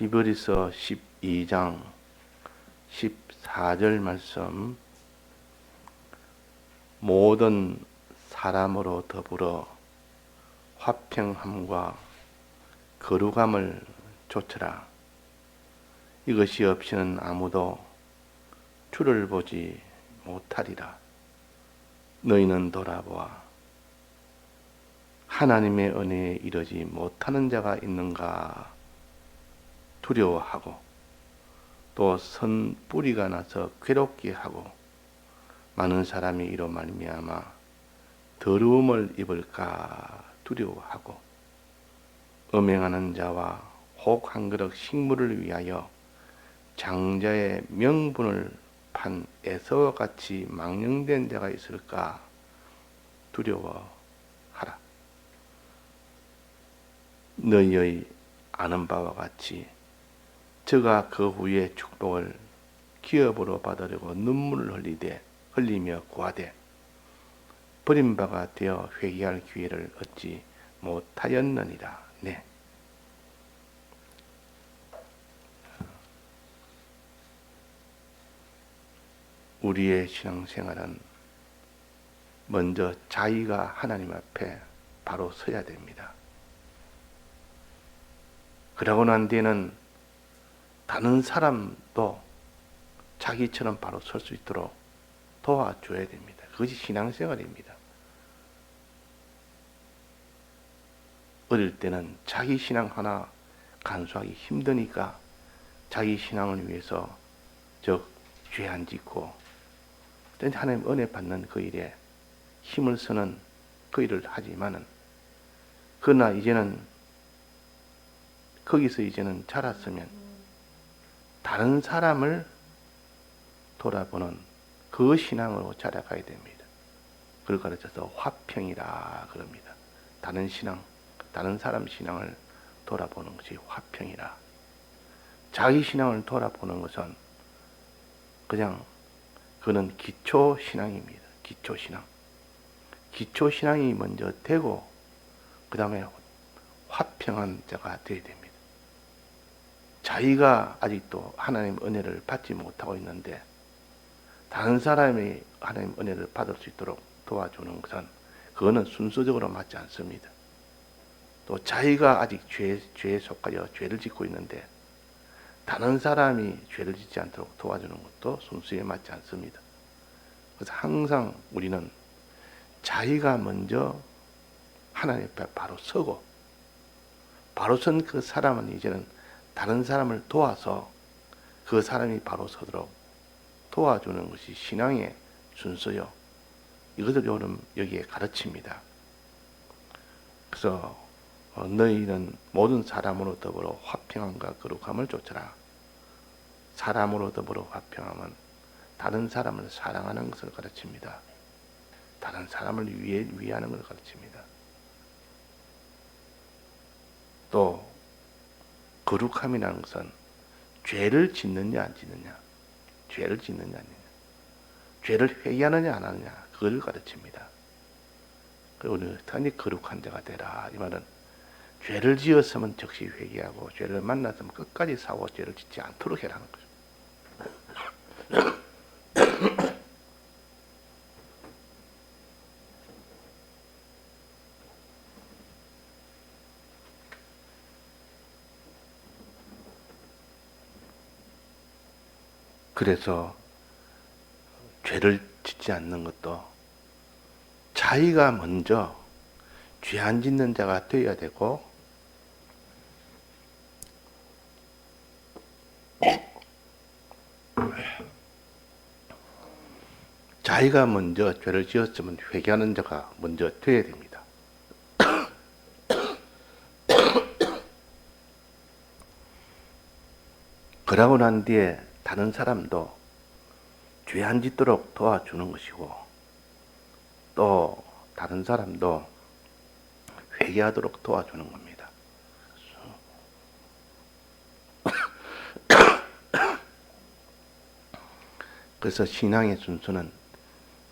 히브리서 12장 14절 말씀, 모든 사람으로 더불어 화평함과 거룩함을 좇으라. 이것이 없이는 아무도 주를 보지 못하리라. 너희는 돌아보아 하나님의 은혜에 이르지 못하는 자가 있는가 두려워하고, 또 선 뿌리가 나서 괴롭게 하고, 많은 사람이 이로 말미암아 더러움을 입을까 두려워하고, 음행하는 자와 혹 한 그릇 식물을 위하여 장자의 명분을 판 에서와 같이 망령된 자가 있을까 두려워하라. 너희의 아는 바와 같이 저가 그 후에 축복을 기업으로 받으려고 눈물을 흘리며 구하되 버림바가 되어 회개할 기회를 얻지 못하였느니라. 네. 우리의 신앙생활은 먼저 자기가 하나님 앞에 바로 서야 됩니다. 그러고 난 뒤에는 다른 사람도 자기처럼 바로 설 수 있도록 도와줘야 됩니다. 그것이 신앙생활입니다. 어릴 때는 자기 신앙 하나 간수하기 힘드니까 자기 신앙을 위해서 죄 안 짓고 하나님 은혜 받는 그 일에 힘을 쓰는 그 일을 하지만은, 그러나 거기서 이제는 자랐으면 다른 사람을 돌아보는 그 신앙으로 자라가야 됩니다. 그걸 가르쳐서 화평이라 그럽니다. 다른 사람 신앙을 돌아보는 것이 화평이라. 자기 신앙을 돌아보는 것은 그는 기초 신앙입니다. 기초 신앙이 먼저 되고 그 다음에 화평한 자가 되어야 됩니다. 자기가 아직도 하나님 은혜를 받지 못하고 있는데 다른 사람이 하나님 은혜를 받을 수 있도록 도와주는 것은, 그거는 순서적으로 맞지 않습니다. 또 자기가 아직 죄에 속하여 죄를 짓고 있는데 다른 사람이 죄를 짓지 않도록 도와주는 것도 순서에 맞지 않습니다. 그래서 항상 우리는 자기가 먼저 하나님 앞에 바로 서고, 바로 선 그 사람은 이제는 다른 사람을 도와서 그 사람이 바로 서도록 도와주는 것이 신앙의 순서요. 이것을 요즘 여기에 가르칩니다. 그래서 너희는 모든 사람으로 더불어 화평함과 거룩함을 좇으라. 사람으로 더불어 화평함은 다른 사람을 사랑하는 것을 가르칩니다. 다른 사람을 위하는 것을 가르칩니다. 또 거룩함이라는 것은 죄를 짓느냐 안 짓느냐, 죄를 회개하느냐 안 하느냐, 그걸 가르칩니다. 그리고 우리는 거룩한 자가 되라. 이 말은 죄를 지었으면 즉시 회개하고, 죄를 만났으면 끝까지 싸워 죄를 짓지 않도록 해라는 거죠. 그래서 죄를 짓지 않는 것도 자기가 먼저 죄 안 짓는 자가 되어야 되고, 자기가 먼저 죄를 지었으면 회개하는 자가 먼저 되어야 됩니다. 그러고 난 뒤에 다른 사람도 죄 안 짓도록 도와주는 것이고, 또 다른 사람도 회개하도록 도와주는 겁니다. 그래서 신앙의 순서는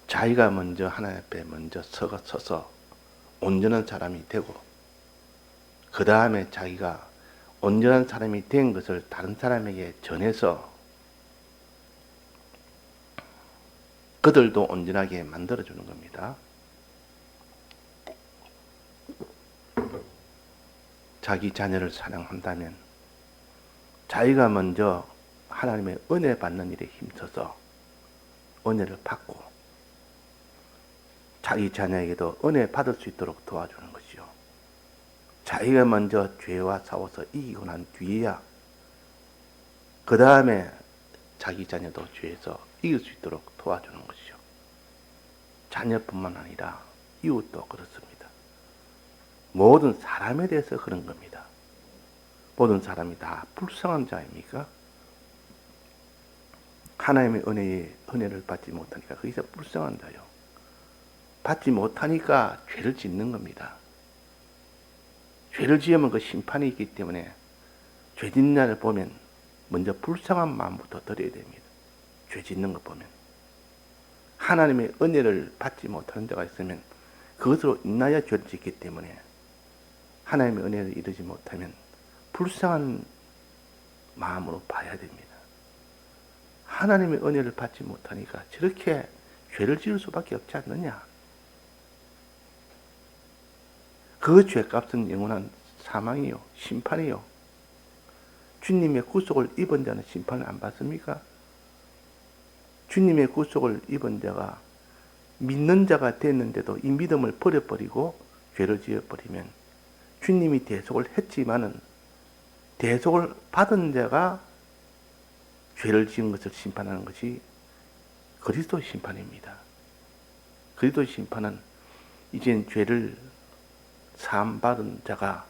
자기가 먼저 하나님 앞에 먼저 서서 온전한 사람이 되고, 그 다음에 자기가 온전한 사람이 된 것을 다른 사람에게 전해서 그들도 온전하게 만들어주는 겁니다. 자기 자녀를 사랑한다면 자기가 먼저 하나님의 은혜 받는 일에 힘써서 은혜를 받고 자기 자녀에게도 은혜 받을 수 있도록 도와주는 것이요. 자기가 먼저 죄와 싸워서 이기고 난 뒤에야 그 다음에 자기 자녀도 죄에서 이길 수 있도록 도와주는 것이요. 자녀뿐만 아니라 이웃도 그렇습니다. 모든 사람에 대해서 그런 겁니다. 모든 사람이 다 불쌍한 자입니까? 하나님의 은혜를 받지 못하니까 거기서 불쌍한 자요. 받지 못하니까 죄를 짓는 겁니다. 죄를 지으면 그 심판이 있기 때문에 죄 짓는 자를 보면 먼저 불쌍한 마음부터 드려야 됩니다. 죄 짓는 것 보면. 하나님의 은혜를 받지 못하는 자가 있으면 그것으로 인하여 죄를 짓기 때문에 하나님의 은혜를 이루지 못하면 불쌍한 마음으로 봐야 됩니다. 하나님의 은혜를 받지 못하니까 저렇게 죄를 지을 수밖에 없지 않느냐. 그 죄값은 영원한 사망이요, 심판이요. 주님의 구속을 입은 자는 심판을 안 받습니까? 주님의 구속을 입은 자가 믿는 자가 됐는데도 이 믿음을 버려버리고 죄를 지어버리면 주님이 대속을 했지만은 대속을 받은 자가 죄를 지은 것을 심판하는 것이 그리스도의 심판입니다. 그리스도의 심판은 이젠 죄를 사함받은 자가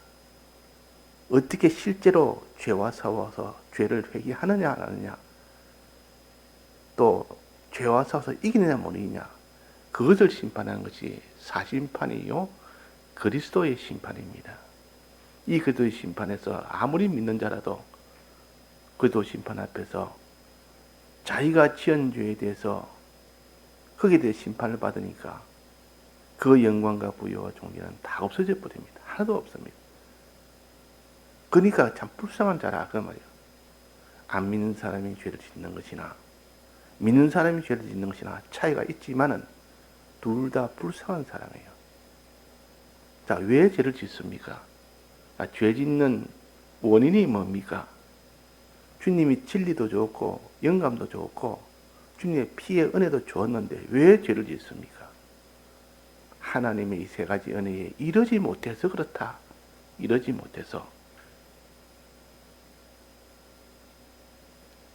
어떻게 실제로 죄와 싸워서 죄를 회개하느냐 안 하느냐, 또 죄와 싸워서 이기느냐 모르느냐, 그것을 심판하는 것이 사심판이요 그리스도의 심판입니다. 이 그리스도의 심판에서 아무리 믿는 자라도 그리스도 심판 앞에서 자기가 지은 죄에 대해서 거기에 대해 심판을 받으니까 그 영광과 부여와 존귀는 다 없어져 버립니다. 하나도 없습니다. 그러니까 참 불쌍한 자라 그 말이에요. 안 믿는 사람이 죄를 짓는 것이나 믿는 사람이 죄를 짓는 것이나 차이가 있지만은 둘 다 불쌍한 사람이에요. 자, 왜 죄를 짓습니까? 죄 짓는 원인이 뭡니까? 주님이 진리도 좋고 영감도 좋고 주님의 피의 은혜도 좋았는데 왜 죄를 짓습니까? 하나님의 이 세 가지 은혜에 이르지 못해서 그렇다. 이르지 못해서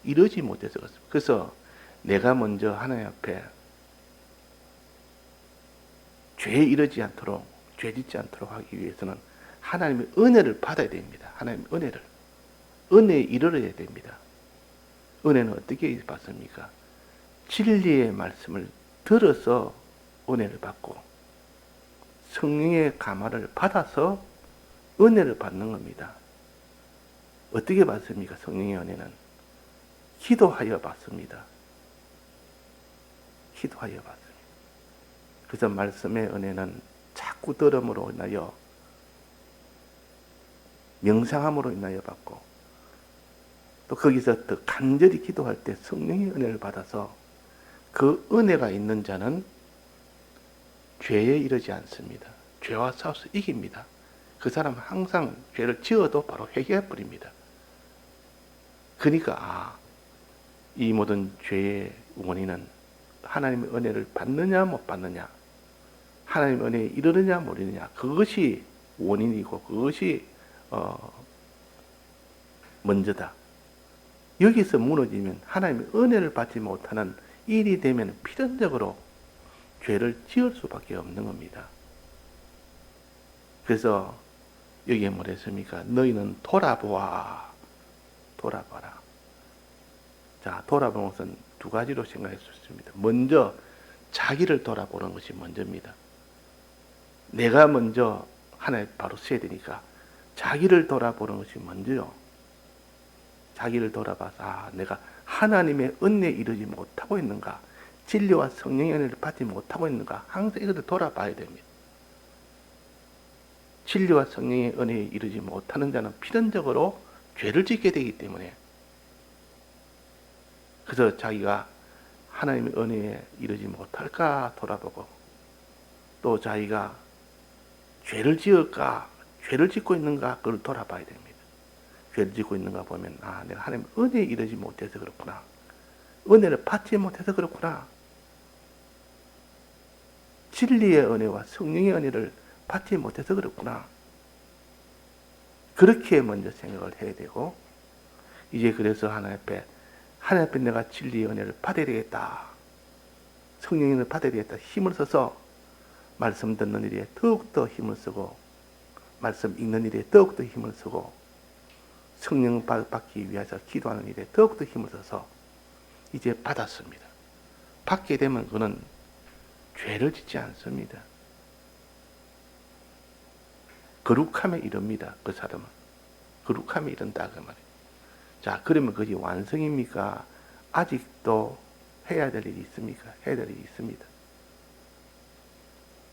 그렇습니다. 그래서 내가 먼저 하나님 앞에 죄에 이르지 않도록, 죄 짓지 않도록 하기 위해서는 하나님의 은혜를 받아야 됩니다. 하나님의 은혜를. 은혜에 이르러야 됩니다. 은혜는 어떻게 받습니까? 진리의 말씀을 들어서 은혜를 받고 성령의 감화를 받아서 은혜를 받는 겁니다. 어떻게 받습니까? 성령의 은혜는 기도하여 받습니다. 기도하여 받습니다. 그래서 말씀의 은혜는 자꾸 들음으로 인하여 명상함으로 인하여 받고 또 거기서 더 간절히 기도할 때 성령의 은혜를 받아서 그 은혜가 있는 자는 죄에 이르지 않습니다. 죄와 싸워서 이깁니다. 그 사람은 항상 죄를 지어도 바로 회개해 버립니다. 그러니까 이 모든 죄의 원인은 하나님의 은혜를 받느냐 못 받느냐, 하나님의 은혜에 이르느냐 모르느냐, 그것이 원인이고 그것이 먼저다. 여기서 무너지면 하나님의 은혜를 받지 못하는 일이 되면 필연적으로 죄를 지을 수밖에 없는 겁니다. 그래서 여기에 뭐랬습니까? 너희는 돌아보아. 돌아봐라. 자, 돌아보는 것은 두 가지로 생각할 수 있습니다. 먼저 자기를 돌아보는 것이 먼저입니다. 내가 먼저 하나님 바로 서야 되니까 자기를 돌아보는 것이 먼저요. 자기를 돌아봐서 내가 하나님의 은혜에 이르지 못하고 있는가, 진리와 성령의 은혜를 받지 못하고 있는가, 항상 이것을 돌아봐야 됩니다. 진리와 성령의 은혜에 이르지 못하는 자는 필연적으로 죄를 짓게 되기 때문에, 그래서 자기가 하나님의 은혜에 이르지 못할까 돌아보고, 또 자기가 죄를 지을까, 죄를 짓고 있는가, 그걸 돌아봐야 됩니다. 죄를 짓고 있는가 보면, 내가 하나님 은혜에 이르지 못해서 그렇구나. 은혜를 받지 못해서 그렇구나. 진리의 은혜와 성령의 은혜를 받지 못해서 그렇구나. 그렇게 먼저 생각을 해야 되고, 이제 그래서 하나님 앞에 내가 진리의 은혜를 받아야 되겠다. 성령의 은혜를 받아야 되겠다. 힘을 써서 말씀 듣는 일에 더욱더 힘을 쓰고, 말씀 읽는 일에 더욱더 힘을 쓰고, 성령 받기 위해서 기도하는 일에 더욱더 힘을 써서 이제 받았습니다. 받게 되면 그는 죄를 짓지 않습니다. 거룩함에 이릅니다. 그 사람은 거룩함에 이른다 그 말이에요. 자, 그러면 그것이 완성입니까? 아직도 해야 될 일이 있습니까? 해야 될 일이 있습니다.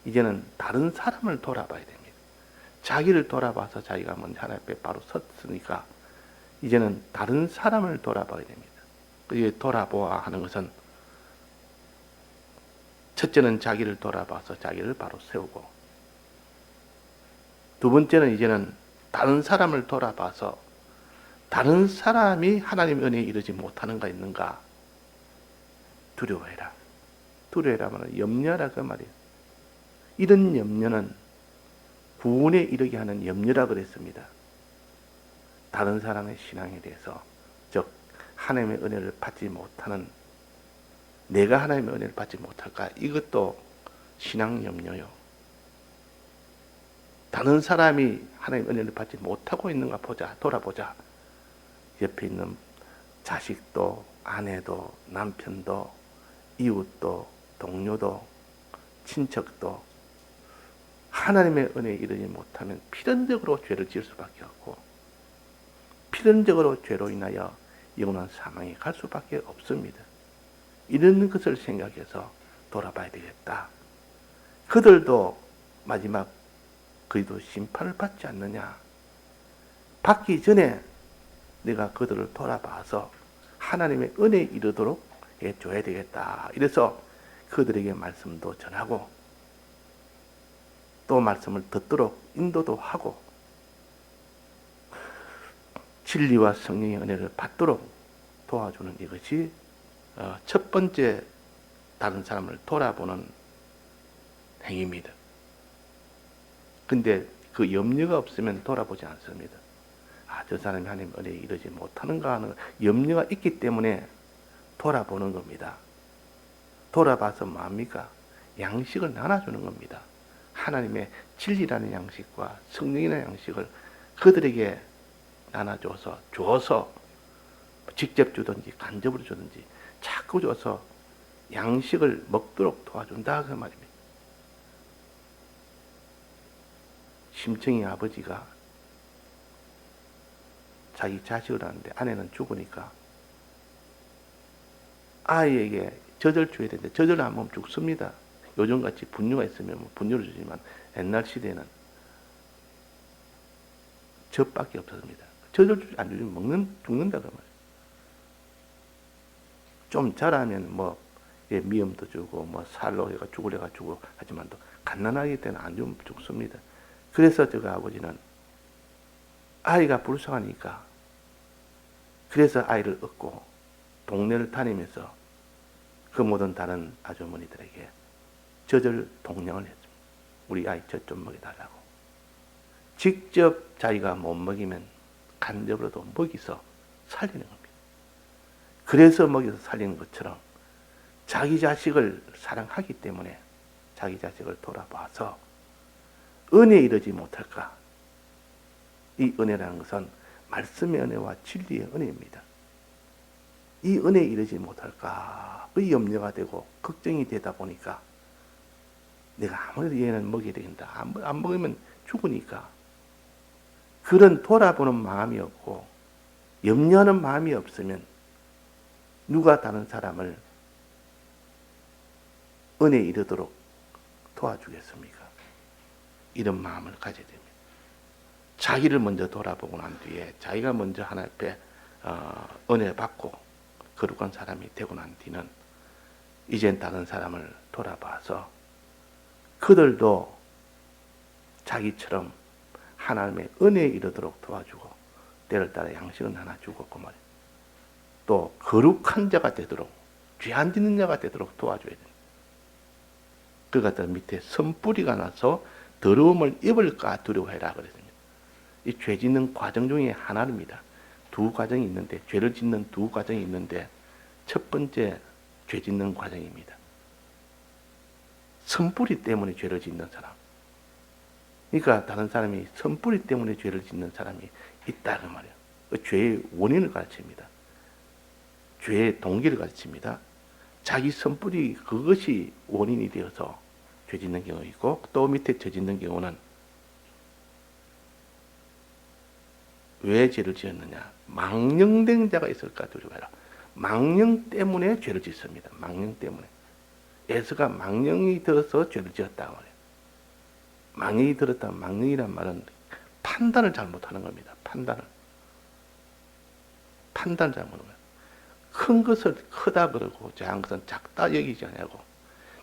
이제는 다른 사람을 돌아봐야 됩니다. 자기를 돌아봐서 자기가 먼저 하나님 앞에 바로 섰으니까 이제는 다른 사람을 돌아봐야 됩니다. 그 돌아보아 하는 것은, 첫째는 자기를 돌아봐서 자기를 바로 세우고, 두 번째는 이제는 다른 사람을 돌아봐서 다른 사람이 하나님의 은혜에 이르지 못하는가 있는가 두려워해라. 두려워해라 말은 염려하라 그 말이에요. 이런 염려는 구원에 이르게 하는 염려라 그랬습니다. 다른 사람의 신앙에 대해서, 즉 하나님의 은혜를 받지 못하는, 내가 하나님의 은혜를 받지 못할까, 이것도 신앙 염려요. 다른 사람이 하나님의 은혜를 받지 못하고 있는가 보자, 돌아보자. 옆에 있는 자식도, 아내도, 남편도, 이웃도, 동료도, 친척도 하나님의 은혜에 이르지 못하면 필연적으로 죄를 지을 수밖에 없고, 필연적으로 죄로 인하여 영원한 사망에 갈 수밖에 없습니다. 이런 것을 생각해서 돌아봐야 되겠다. 그들도 마지막 그리도 심판을 받지 않느냐. 받기 전에 내가 그들을 돌아봐서 하나님의 은혜에 이르도록 해줘야 되겠다. 이래서 그들에게 말씀도 전하고, 또 말씀을 듣도록 인도도 하고, 진리와 성령의 은혜를 받도록 도와주는 이것이 첫 번째 다른 사람을 돌아보는 행위입니다. 근데 그 염려가 없으면 돌아보지 않습니다. 저 사람이 하나님 은혜에 이르지 못하는가 하는 염려가 있기 때문에 돌아보는 겁니다. 돌아봐서 뭐합니까? 양식을 나눠주는 겁니다. 하나님의 진리라는 양식과 성령이라는 양식을 그들에게 나눠줘서, 주어서 직접 주든지 간접으로 주든지 자꾸 줘서 양식을 먹도록 도와준다 그 말입니다. 심청이 아버지가 자기 자식을 하는데 아내는 죽으니까 아이에게 젖을 줘야 되는데 젖을 안 먹으면 죽습니다. 요즘같이 분유가 있으면 분유를 주지만 옛날 시대에는 젖밖에 없었습니다. 젖을 안 주면 죽는다 그 말이에요. 좀 자라면 미염도 주고 살로 해가 죽으려가 주고 하지만 또 갓난아기 때는 안 주면 죽습니다. 그래서 저 아버지는 아이가 불쌍하니까 그래서 아이를 얻고 동네를 다니면서 그 모든 다른 아주머니들에게 젖을 동냥을 했습니다. 우리 아이 젖 좀 먹여달라고. 직접 자기가 못 먹이면 간접으로도 먹이서 살리는 겁니다. 그래서 먹여서 살리는 것처럼 자기 자식을 사랑하기 때문에 자기 자식을 돌아봐서 은혜에 이르지 못할까? 이 은혜라는 것은 말씀의 은혜와 진리의 은혜입니다. 이 은혜에 이르지 못할까? 그 염려가 되고 걱정이 되다 보니까 내가 아무래도 얘는 먹여야 되겠다. 안 먹으면 죽으니까. 그런 돌아보는 마음이 없고 염려하는 마음이 없으면 누가 다른 사람을 은혜에 이르도록 도와주겠습니까? 이런 마음을 가져야 됩니다. 자기를 먼저 돌아보고 난 뒤에 자기가 먼저 하나님 앞에 은혜 받고 거룩한 사람이 되고 난 뒤는 이젠 다른 사람을 돌아봐서 그들도 자기처럼 하나님의 은혜에 이르도록 도와주고 때를 따라 양식은 하나 주고 그 말이에요. 또 거룩한 자가 되도록 죄 안 짓는 자가 되도록 도와줘야 됩니다. 그 같은 밑에 선뿌리가 나서 더러움을 입을까 두려워해라 그랬습니다. 이 죄 짓는 과정 중에 하나입니다. 두 과정이 있는데 죄를 짓는 두 과정이 있는데 첫 번째 죄 짓는 과정입니다. 선뿌리 때문에 죄를 짓는 사람. 그러니까 다른 사람이 선뿌리 때문에 죄를 짓는 사람이 있다 그 말이에요. 그 죄의 원인을 가르칩니다. 죄의 동기를 가르칩니다. 자기 선뿌리 그것이 원인이 되어서 죄 짓는 경우 있고 또 밑에 죄 짓는 경우는 왜 죄를 지었느냐? 망령된 자가 있을까 두려워해라. 망령 때문에 죄를 짓습니다. 망령 때문에. 에서가 망령이 들어서 죄를 지었다 말이에요. 망령이 들었다. 망령이란 말은 판단을 잘못하는 겁니다. 판단을 잘못하는 거예요. 큰 것을 크다 그러고 작은 것은 작다 여기지 아니하고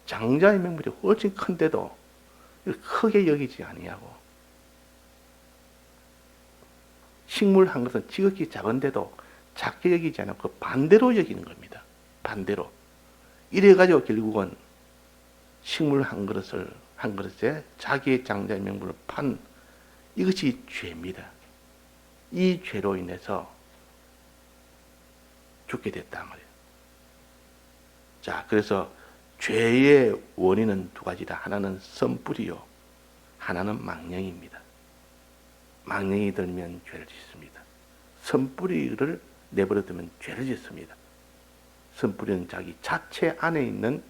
장자의 명분이 훨씬 큰데도 크게 여기지 아니하고 식물 한 것은 지극히 작은데도 작게 여기지 않고 반대로 여기는 겁니다. 반대로. 이래가지고 결국은 식물 한 그릇에 자기의 장자의 명분을 판 이것이 죄입니다. 이 죄로 인해서 죽게 됐단 말이에요. 자, 그래서 죄의 원인은 두 가지다. 하나는 선뿌리요. 하나는 망령입니다. 망령이 들면 죄를 짓습니다. 선뿌리를 내버려두면 죄를 짓습니다. 선뿌리는 자기 자체 안에 있는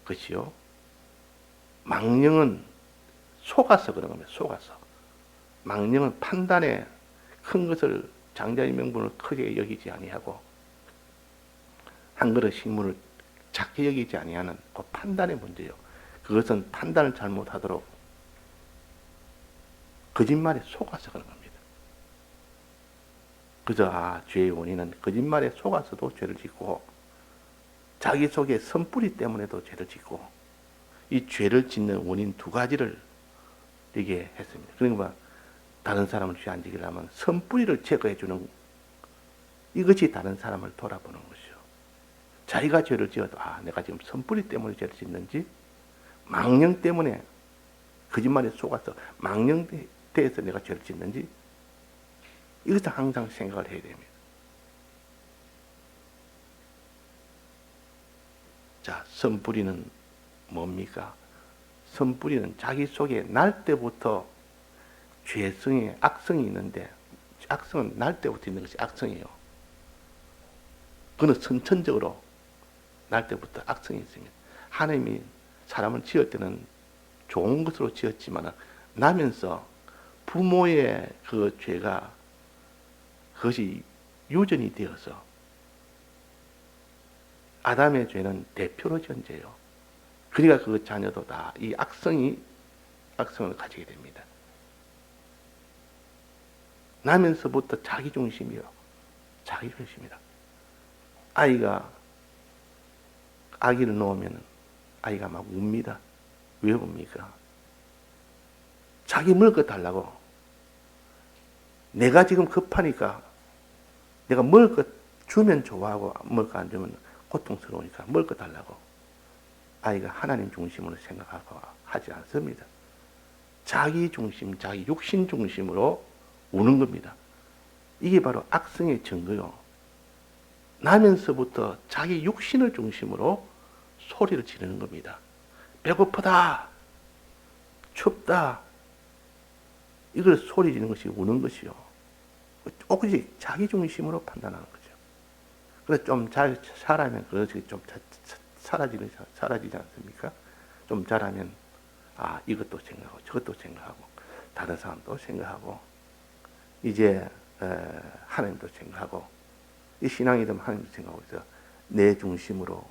것이요. 망령은 속아서 그런 겁니다. 속아서. 망령은 판단에 큰 것을 장자의 명분을 크게 여기지 아니하고 한 그릇 식물을 작게 여기지 아니하는 그 판단의 문제요. 그것은 판단을 잘못하도록 거짓말에 속아서 그런 겁니다. 그저 죄의 원인은 거짓말에 속아서도 죄를 짓고 자기 속에 선뿌리 때문에도 죄를 짓고 이 죄를 짓는 원인 두 가지를 얘기했습니다. 그러니까 다른 사람을 죄 안 지게 하면 선뿌리를 제거해 주는 이것이 다른 사람을 돌아보는 것이요. 자기가 죄를 지어도 내가 지금 선뿌리 때문에 죄를 짓는지 망령 때문에 거짓말에 속아서 망령대에서 내가 죄를 짓는지 이것을 항상 생각을 해야 됩니다. 자, 선뿌리는 뭡니까? 선뿌리는 자기 속에 날 때부터 죄성의 악성이 있는데 악성은 날 때부터 있는 것이 악성이에요. 그는 선천적으로 날 때부터 악성이 있습니다. 하나님이 사람을 지을 때는 좋은 것으로 지었지만 나면서 부모의 그 죄가 그것이 유전이 되어서 아담의 죄는 대표로 지은 죄예요. 그러니까 그 자녀도 다 이 악성을 가지게 됩니다. 나면서부터 자기중심이요. 자기중심이다. 아이가 아기를 놓으면 아이가 막 웁니다. 왜 웁니까? 자기 먹을 거 달라고. 내가 지금 급하니까 내가 먹을 거 주면 좋아하고 먹을 거 안 주면 고통스러우니까 먹을 거 달라고. 아이가 하나님 중심으로 생각하고 하지 않습니다. 자기 중심, 자기 육신 중심으로 우는 겁니다. 이게 바로 악성의 증거요. 나면서부터 자기 육신을 중심으로 소리를 지르는 겁니다. 배고프다, 춥다, 이걸 소리 지르는 것이 우는 것이요. 오직 자기 중심으로 판단하는 거죠. 그래서 좀 잘 살아면 그것이 좀 사라지지 않습니까? 좀 잘하면 이것도 생각하고 저것도 생각하고 다른 사람도 생각하고 이제 하나님도 생각하고 이 신앙이 되면 하나님도 생각하고 있어. 내 중심으로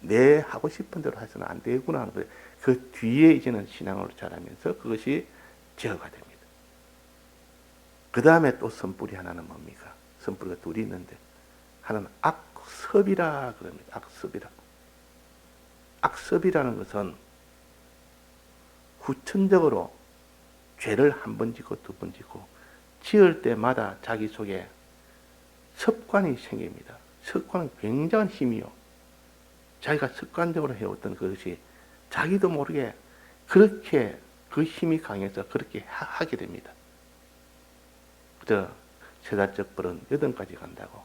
내 하고 싶은 대로 해서는 안 되구나 하는 거예요. 그 뒤에 이제는 신앙으로 자라면서 그것이 제어가 됩니다. 그 다음에 또 선뿌리 하나는 뭡니까? 선뿌리가 둘이 있는데 하나는 악섭이라 그럽니다. 악섭이라. 악섭이라는 것은 후천적으로 죄를 한 번 짓고 두 번 짓고 지을 때마다 자기 속에 습관이 생깁니다. 습관은 굉장한 힘이요. 자기가 습관적으로 해왔던 그것이 자기도 모르게 그렇게 그 힘이 강해서 그렇게 하게 됩니다. 세살적 벌은 여든까지 간다고.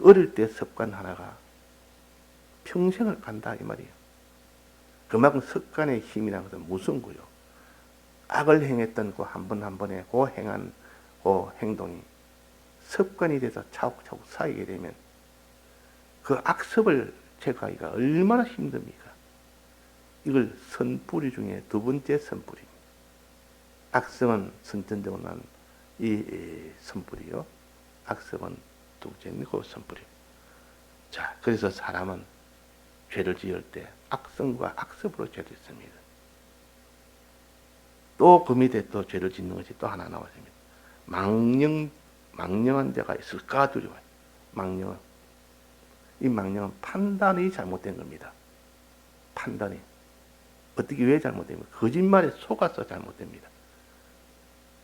어릴 때 습관 하나가 평생을 간다 이 말이에요. 그만큼 습관의 힘이라는 것은 무서운거요. 악을 행했던 그 한 번 한 번에 그 행한 그 행동이 습관이 돼서 차곡차곡 쌓이게 되면 그 악습을 제거하기가 얼마나 힘듭니까? 이걸 선뿌리 중에 두 번째 선뿌리입니다. 악성은 선천적으로 난 이 선뿌리요. 악습은 두 번째 그 선뿌리. 자, 그래서 사람은 죄를 지을 때 악성과 악습으로 죄를 짓습니다. 또 그 밑에 또 죄를 짓는 것이 또 하나 나왔습니다. 망령한 자가 있을까 두려워요. 망령은. 이 망령은 판단이 잘못된 겁니다. 판단이. 어떻게 왜 잘못됩니까? 거짓말에 속아서 잘못됩니다.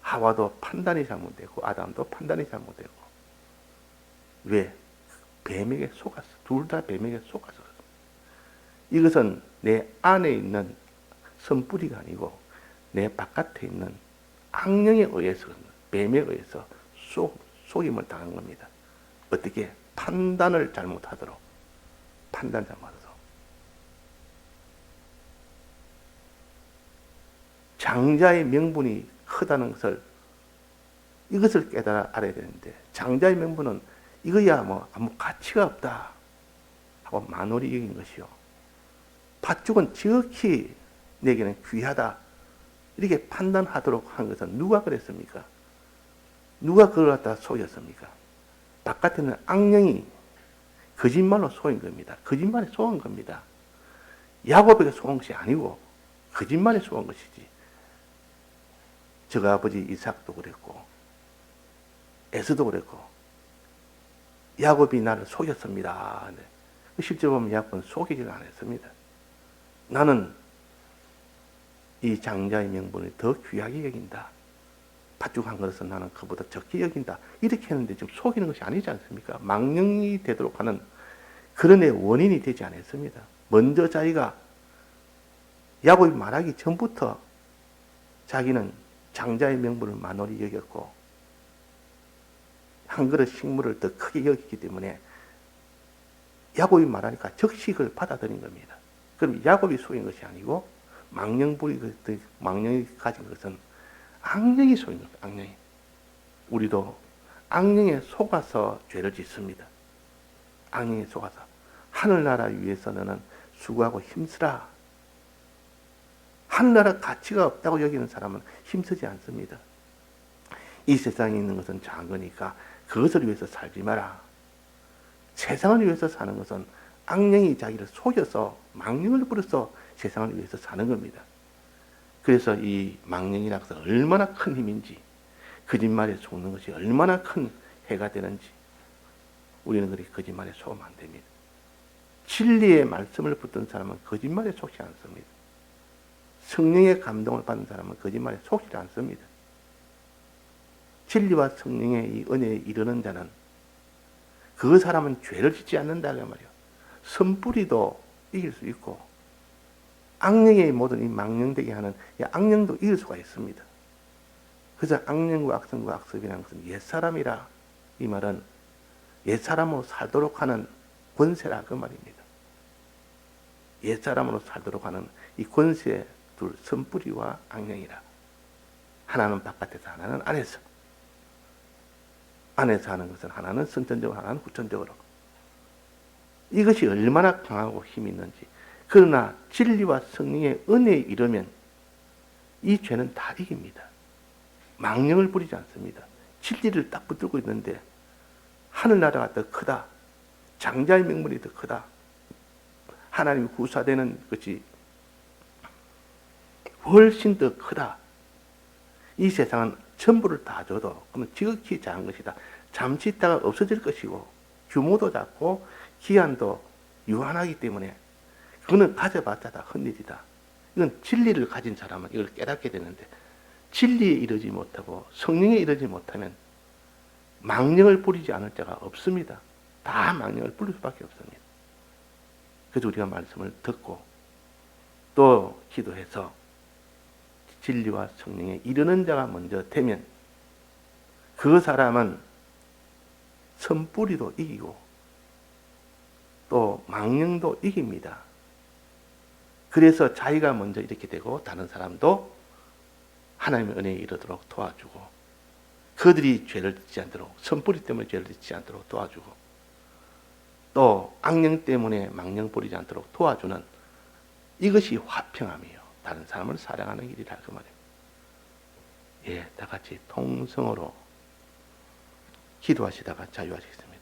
하와도 판단이 잘못되고 아담도 판단이 잘못되고. 왜? 뱀에게 속았어. 둘 다 뱀에게 속아서 그렇습니다. 이것은 내 안에 있는 선뿌리가 아니고 내 바깥에 있는 악령에 의해서, 뱀에 의해서 속임을 당한 겁니다. 어떻게? 판단을 잘못하도록. 판단 잘못하도록. 장자의 명분이 크다는 것을, 이것을 깨달아 알아야 되는데, 장자의 명분은 이거야 뭐 아무 가치가 없다 하고 만홀히 여긴 것이요. 팥죽은 지극히 내게는 귀하다 이렇게 판단하도록 한 것은 누가 그랬습니까? 누가 그걸 갖다 속였습니까? 바깥에는 악령이 거짓말로 속인 겁니다. 거짓말에 속은 겁니다. 야곱에게 속은 것이 아니고 거짓말에 속은 것이지. 저 아버지 이삭도 그랬고 에서도 그랬고 야곱이 나를 속였습니다. 실제로 보면 야곱은 속이지를 않았습니다. 나는 이 장자의 명분을 더 귀하게 여긴다. 팥죽한 것은 나는 그보다 적게 여긴다. 이렇게 했는데 지금 속이는 것이 아니지 않습니까? 망령이 되도록 하는 그런 의 원인이 되지 않았습니다. 먼저 자기가 야곱이 말하기 전부터 자기는 장자의 명분을 만홀히 여겼고 한 그릇 식물을 더 크게 여기기 때문에 야곱이 말하니까 즉시 그걸 받아들인 겁니다. 그럼 야곱이 속인 것이 아니고 망령이 가진 것은 악령이 속인 겁니다. 악령이. 우리도 악령에 속아서 죄를 짓습니다. 악령에 속아서. 하늘나라 위해서 너는 수고하고 힘쓰라. 하늘나라 가치가 없다고 여기는 사람은 힘쓰지 않습니다. 이 세상에 있는 것은 작으니까 그것을 위해서 살지 마라. 세상을 위해서 사는 것은 악령이 자기를 속여서 망령을 부려서 세상을 위해서 사는 겁니다. 그래서 이 망령이라는 것은 얼마나 큰 힘인지, 거짓말에 속는 것이 얼마나 큰 해가 되는지 우리는 그렇게 거짓말에 속으면 안 됩니다. 진리의 말씀을 붙든 사람은 거짓말에 속지 않습니다. 성령의 감동을 받은 사람은 거짓말에 속지 않습니다. 진리와 성령의 이 은혜에 이르는 자는 그 사람은 죄를 짓지 않는다 그 말이에요. 선뿌리도 이길 수 있고 악령의 모든 이 망령되게 하는 이 악령도 이길 수가 있습니다. 그래서 악령과 악성과 악습이라는 것은 옛사람이라 이 말은 옛사람으로 살도록 하는 권세라 그 말입니다. 옛사람으로 살도록 하는 이 권세 둘 선뿌리와 악령이라. 하나는 바깥에서 하나는 안에서. 안에서 하는 것은 하나는 선천적으로 하나는 후천적으로. 이것이 얼마나 강하고 힘이 있는지. 그러나 진리와 성령의 은혜에 이르면 이 죄는 다 이깁니다. 망령을 부리지 않습니다. 진리를 딱 붙들고 있는데 하늘나라가 더 크다. 장자의 명분이 더 크다. 하나님이 구사되는 것이 훨씬 더 크다. 이 세상은 전부를 다 줘도 그러면 지극히 작은 것이다. 잠시 있다가 없어질 것이고 규모도 작고 기한도 유한하기 때문에 그거는 가져봤자 다 헛일이다. 이건 진리를 가진 사람은 이걸 깨닫게 되는데 진리에 이르지 못하고 성령에 이르지 못하면 망령을 부리지 않을 자가 없습니다. 다 망령을 부릴 수밖에 없습니다. 그래서 우리가 말씀을 듣고 또 기도해서 진리와 성령에 이르는 자가 먼저 되면 그 사람은 선뿌리도 이기고 또 망령도 이깁니다. 그래서 자기가 먼저 이렇게 되고 다른 사람도 하나님의 은혜에 이르도록 도와주고 그들이 죄를 짓지 않도록 선뿌리 때문에 죄를 짓지 않도록 도와주고 또 악령 때문에 망령 뿌리지 않도록 도와주는 이것이 화평함이에요. 다른 사람을 사랑하는 일이라 그 말이에요. 예, 다 같이 통성으로 기도하시다가 자유하시겠습니다.